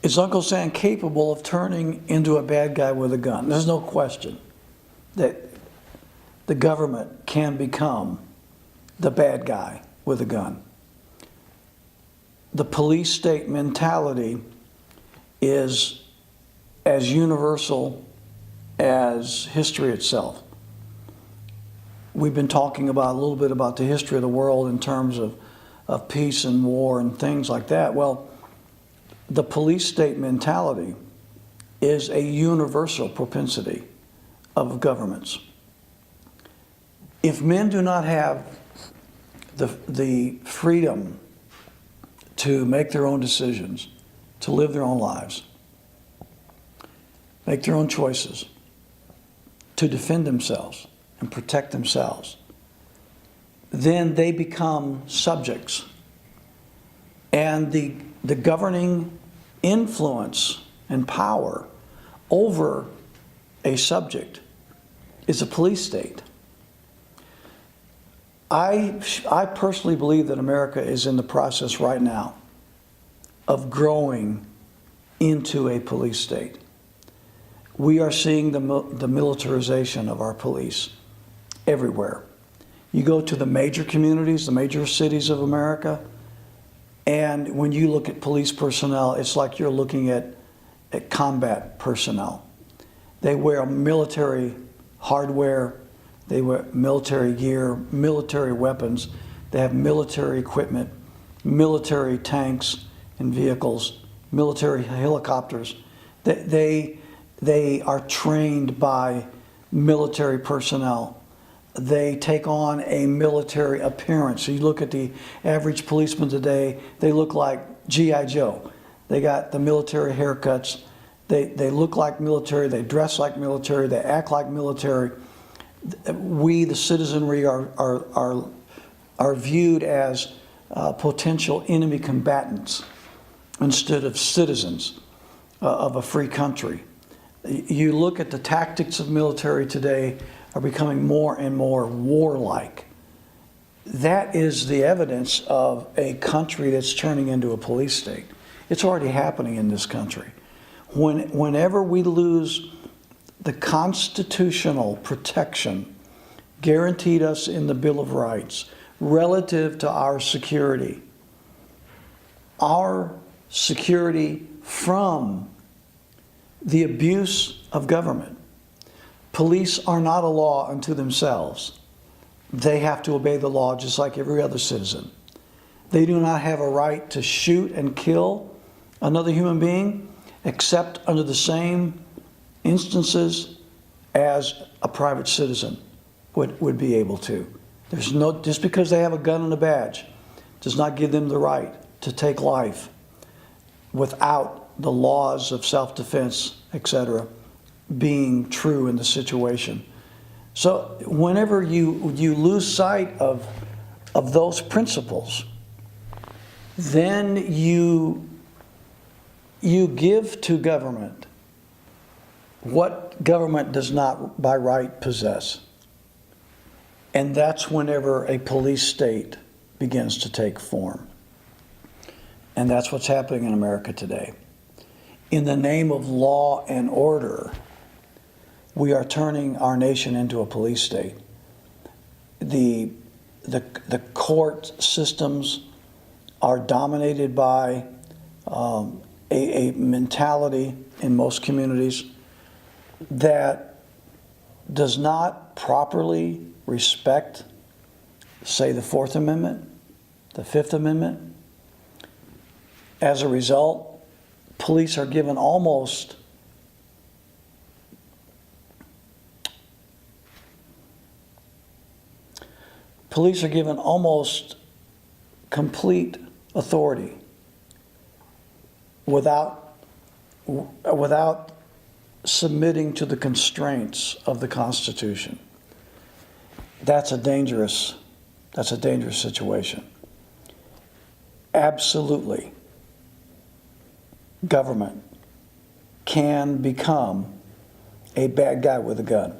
Is Uncle Sam capable of turning into a bad guy with a gun? There's no question that the government can become the bad guy with a gun. The police state mentality is as universal as history itself. We've been talking about a little bit about the history of the world in terms of peace and war and things like that. Well, the police state mentality is a universal propensity of governments. If men do not have the freedom to make their own decisions, to live their own lives, make their own choices, to defend themselves and protect themselves, then they become subjects. And the governing influence and power over a subject is a police state. I personally believe that America is in the process right now of growing into a police state. We are seeing the militarization of our police everywhere. You go to the major communities, the major cities of America, and when you look at police personnel, it's like you're looking at combat personnel. They wear military hardware, they wear military gear, military weapons, they have military equipment, military tanks and vehicles, military helicopters. They are trained by military personnel. They take on a military appearance. So you look at the average policeman today, they look like G.I. Joe. They got the military haircuts. They look like military, they dress like military, they act like military. We, the citizenry, are viewed as potential enemy combatants instead of citizens of a free country. You look at the tactics of military today are becoming more and more warlike. That is the evidence of a country that's turning into a police state. It's already happening in this country. Whenever we lose the constitutional protection guaranteed us in the Bill of Rights relative to our security from the abuse of government. Police are not a law unto themselves. They have to obey the law just like every other citizen. They do not have a right to shoot and kill another human being except under the same instances as a private citizen would be able to. There's no, just because they have a gun and a badge does not give them the right to take life without the laws of self-defense, etc., being true in the situation. So whenever you lose sight of those principles, then you give to government what government does not by right possess. And that's whenever a police state begins to take form. And that's what's happening in America today. In the name of law and order, we are turning our nation into a police state. The court systems are dominated by a mentality in most communities that does not properly respect, say, the Fourth Amendment, the Fifth Amendment. As a result, police are given almost complete authority without submitting to the constraints of the Constitution. That's a dangerous situation. Absolutely, government can become a bad guy with a gun.